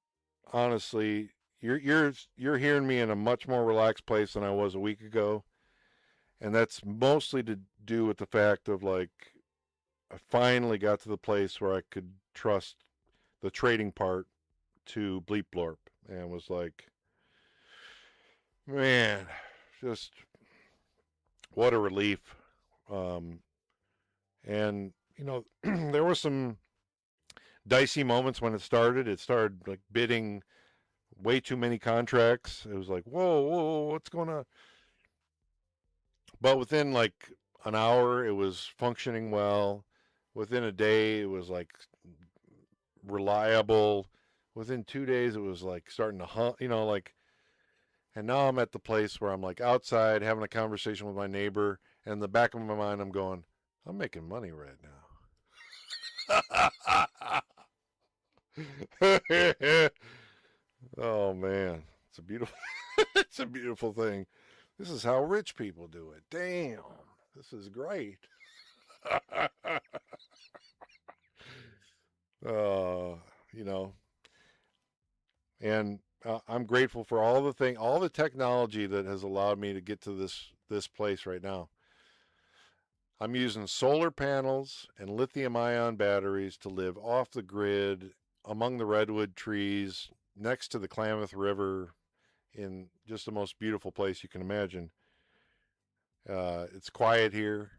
[SPEAKER 2] honestly, you're hearing me in a much more relaxed place than I was a week ago. And that's mostly to do with the fact of like I finally got to the place where I could trust the trading part to Bleep Blorp and was like, man, just what a relief. And there were some dicey moments when it started. It started like bidding way too many contracts. It was like, whoa, whoa, what's going on? But within like an hour, it was functioning well. Within a day, it was like reliable. Within 2 days, it was like starting to hunt, like. And now I'm at the place where I'm like outside having a conversation with my neighbor, and in the back of my mind, I'm going, I'm making money right now. Oh man, it's a beautiful, it's a beautiful thing. This is how rich people do it. Damn, this is great. uh, you know, and I'm grateful for all the technology that has allowed me to get to this place right now. I'm using solar panels and lithium ion batteries to live off the grid among the redwood trees next to the Klamath River in just the most beautiful place you can imagine. It's quiet here.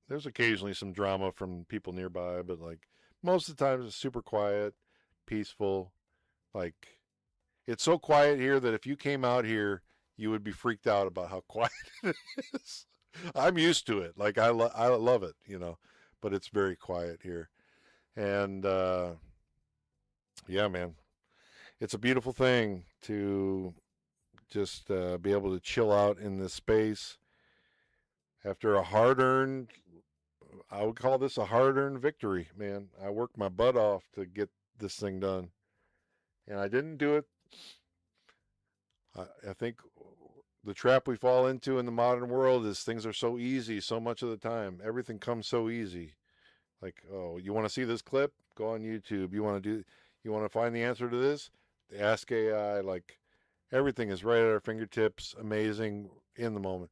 [SPEAKER 2] There's occasionally some drama from people nearby, but like most of the time it's super quiet, peaceful. Like it's so quiet here that if you came out here, you would be freaked out about how quiet it is. I'm used to it. Like I love it, but it's very quiet here. And yeah, man, it's a beautiful thing to just be able to chill out in this space after a hard-earned, I would call this a hard-earned victory, man. I worked my butt off to get this thing done, and I didn't do it. I think the trap we fall into in the modern world is things are so easy so much of the time. Everything comes so easy. Like, oh, you want to see this clip? Go on YouTube. You want to find the answer to this? Ask AI. Like, everything is right at our fingertips, amazing in the moment.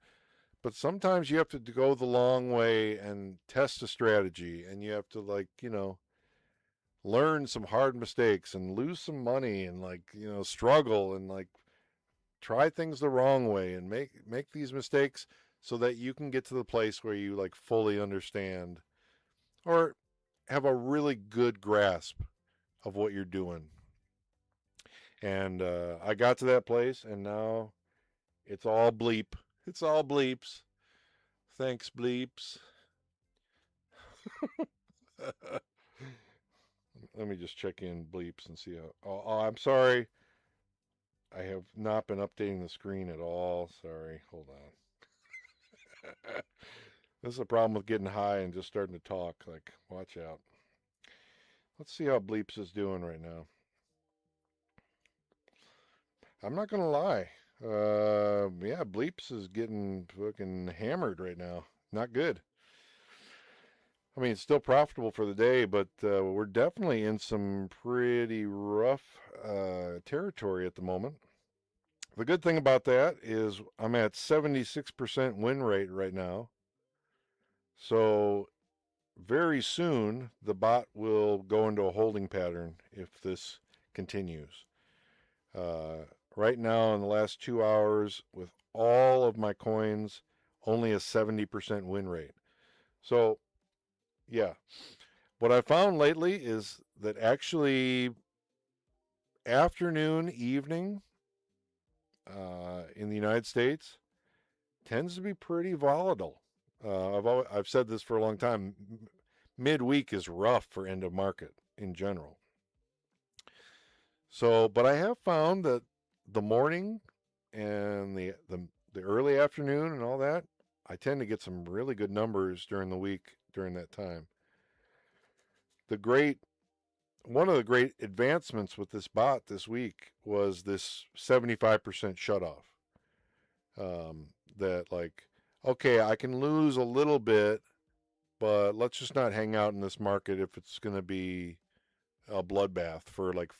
[SPEAKER 2] But sometimes you have to go the long way and test a strategy, and you have to learn some hard mistakes and lose some money and struggle and try things the wrong way and make these mistakes so that you can get to the place where you fully understand or have a really good grasp of what you're doing. And I got to that place, and now it's all bleep. It's all bleeps. Thanks, bleeps. Let me just check in bleeps and see how. Oh, I'm sorry. I have not been updating the screen at all. Sorry. Hold on. This is a problem with getting high and just starting to talk. Like, watch out. Let's see how Bleeps is doing right now. I'm not gonna lie. Yeah, Bleeps is getting fucking hammered right now. Not good. I mean, it's still profitable for the day, but we're definitely in some pretty rough territory at the moment. The good thing about that is I'm at 76% win rate right now. So very soon the bot will go into a holding pattern if this continues. Right now, in the last 2 hours, with all of my coins, only a 70% win rate. So, yeah. What I found lately is that actually afternoon, evening in the United States tends to be pretty volatile. I've said this for a long time. Midweek is rough for end of market in general. So, but I have found that the morning and the early afternoon and all that, I tend to get some really good numbers during the week during that time. One of the great advancements with this bot this week was this 75% shutoff. That like, okay, I can lose a little bit, but let's just not hang out in this market if it's going to be a bloodbath for like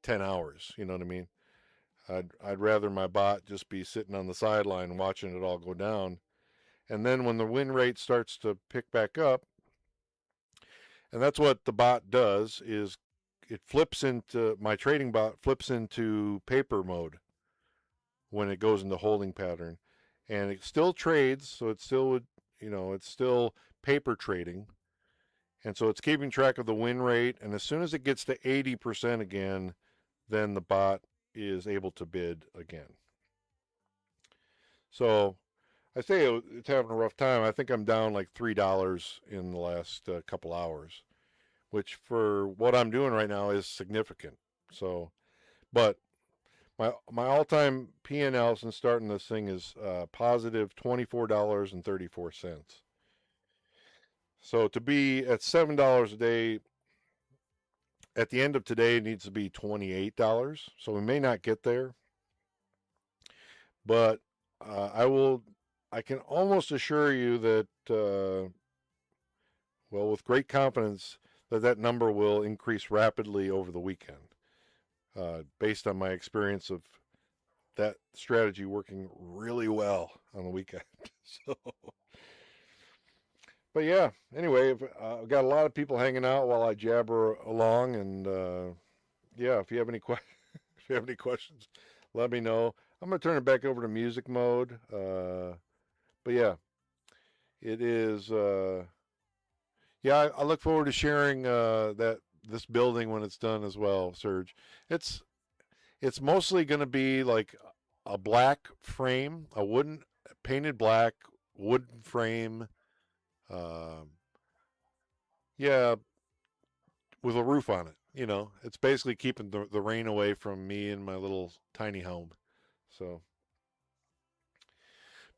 [SPEAKER 2] 10 hours. You know what I mean? I'd rather my bot just be sitting on the sideline watching it all go down. And then when the win rate starts to pick back up, and that's what the bot does, is it flips into, my trading bot flips into paper mode when it goes into holding pattern. And it still trades, so it still would, it's still paper trading. And so it's keeping track of the win rate. And as soon as it gets to 80% again, then the bot is able to bid again. So I say it's having a rough time. I think I'm down like $3 in the last couple hours, which for what I'm doing right now is significant. So, but my all-time P&L since starting this thing is positive $24.34. So to be at $7 a day at the end of today, it needs to be $28. So we may not get there, but I can almost assure you that, with great confidence, that number will increase rapidly over the weekend, based on my experience of that strategy working really well on the weekend. So, but yeah, anyway, I've got a lot of people hanging out while I jabber along, and yeah, if you have any questions, let me know. I'm gonna turn it back over to music mode. But yeah, it is. Yeah, I look forward to sharing this building when it's done as well, Serge. It's mostly going to be like a black frame, a wooden painted black wooden frame. Yeah, with a roof on it. It's basically keeping the rain away from me and my little tiny home. So,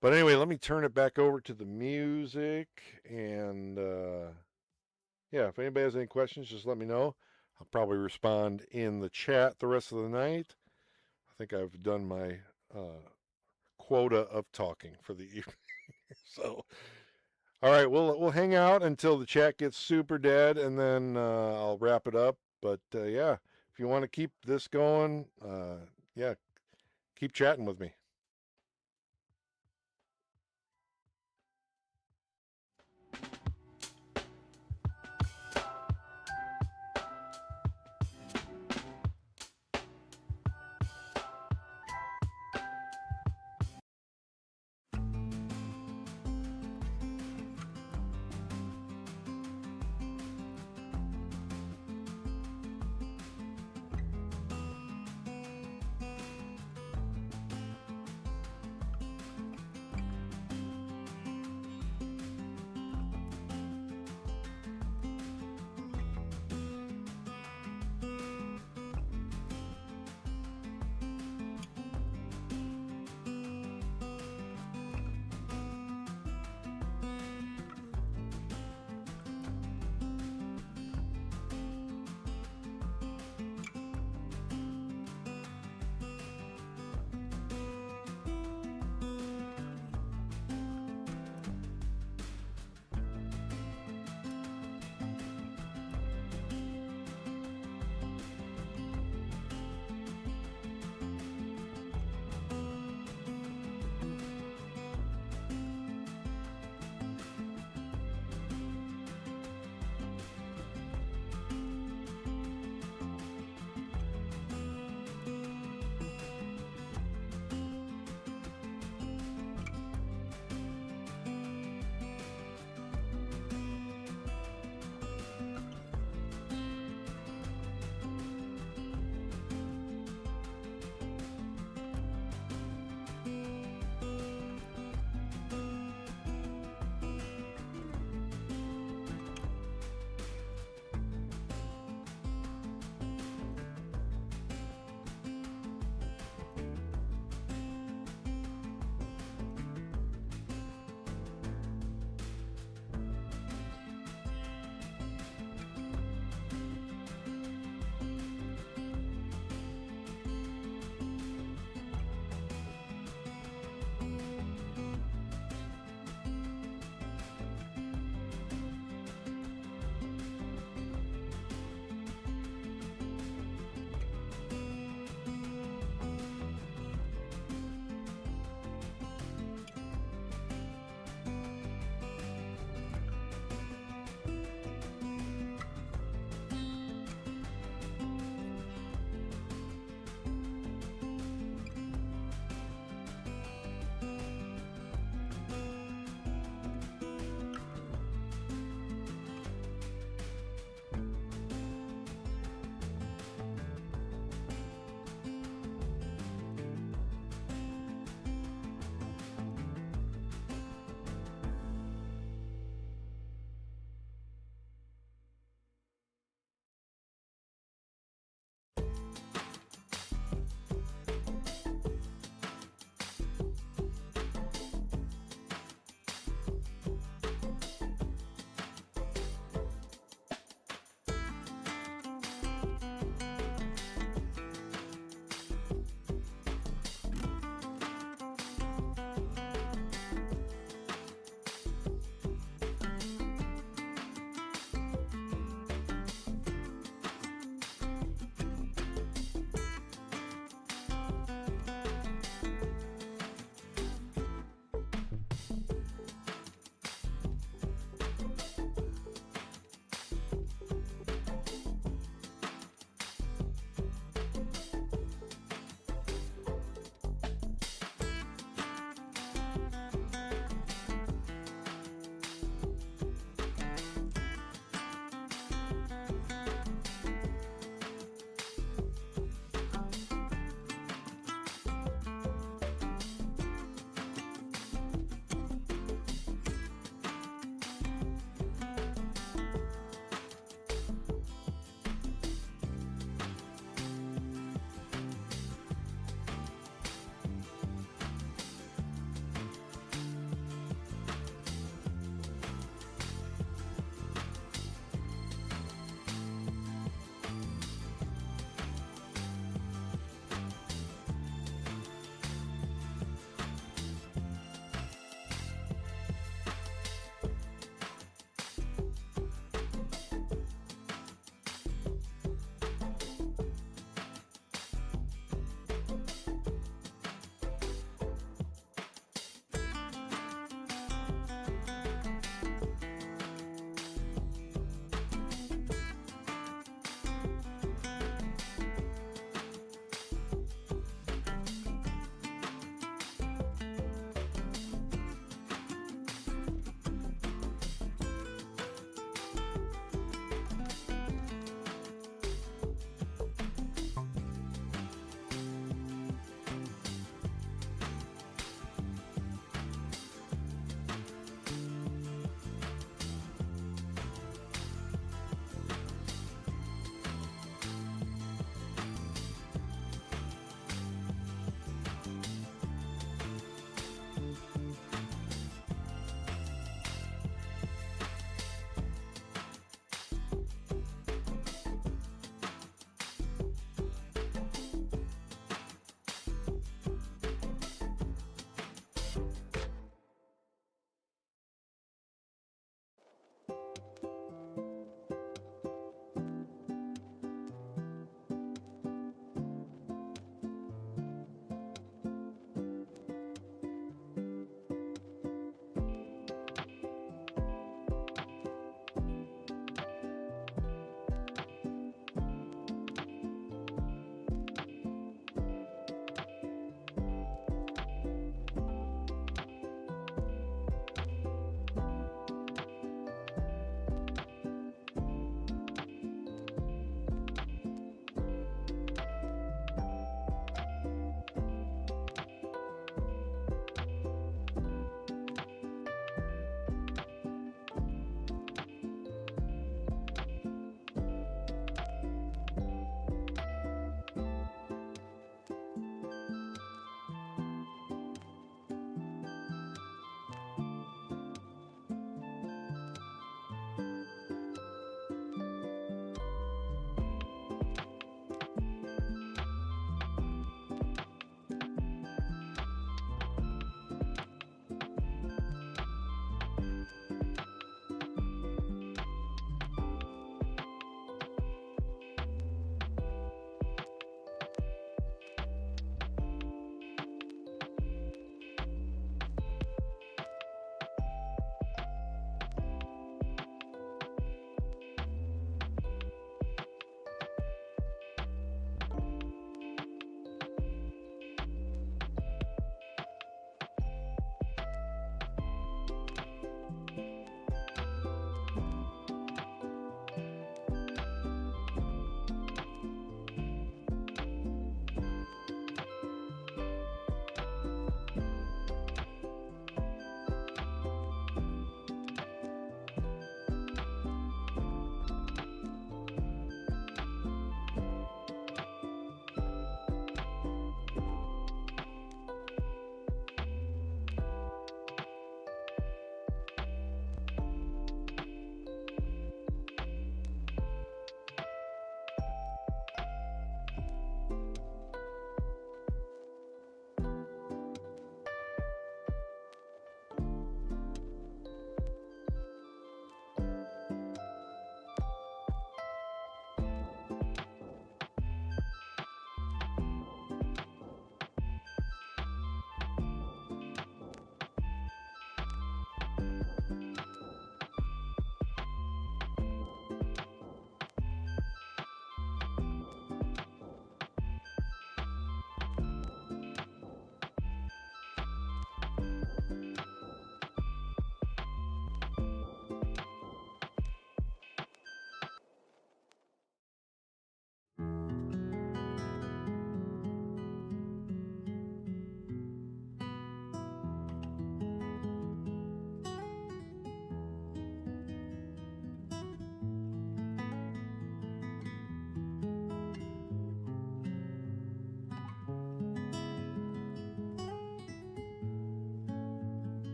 [SPEAKER 2] but anyway, let me turn it back over to the music, and yeah, if anybody has any questions, just let me know. I'll probably respond in the chat the rest of the night. I think I've done my quota of talking for the evening. So, all right, we'll hang out until the chat gets super dead, and then I'll wrap it up. But yeah, if you want to keep this going, yeah, keep chatting with me.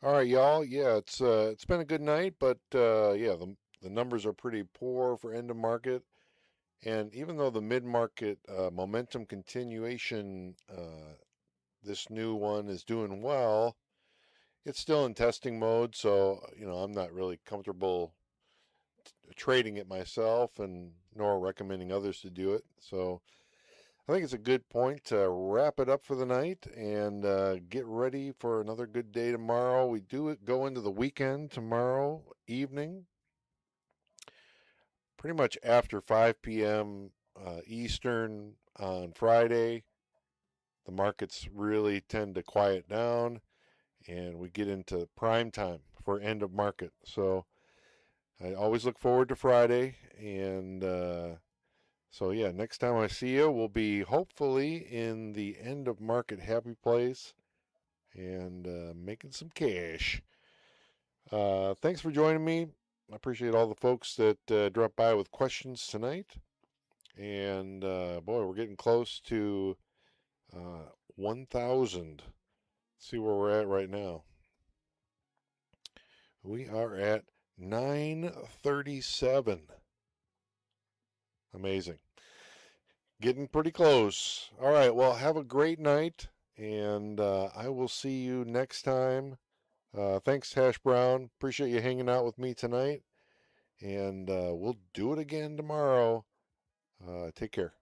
[SPEAKER 2] All right, y'all. Yeah, it's been a good night, but yeah, the numbers are pretty poor for end of market. And even though the mid market momentum continuation, this new one is doing well, it's still in testing mode. So, I'm not really comfortable trading it myself and nor recommending others to do it. So, I think it's a good point to wrap it up for the night and get ready for another good day tomorrow. We do go into the weekend tomorrow evening, pretty much after 5 p.m. Eastern on Friday. The markets really tend to quiet down and we get into prime time for end of market. So I always look forward to Friday. And so, yeah, next time I see you, we'll be hopefully in the end of market happy place and making some cash. Thanks for joining me. I appreciate all the folks that dropped by with questions tonight. And boy, we're getting close to 1,000. Let's see where we're at right now. We are at 937. Amazing. Getting pretty close. All right. Well, have a great night, and I will see you next time. Thanks, Hash Brown. Appreciate you hanging out with me tonight, and we'll do it again tomorrow. Take care.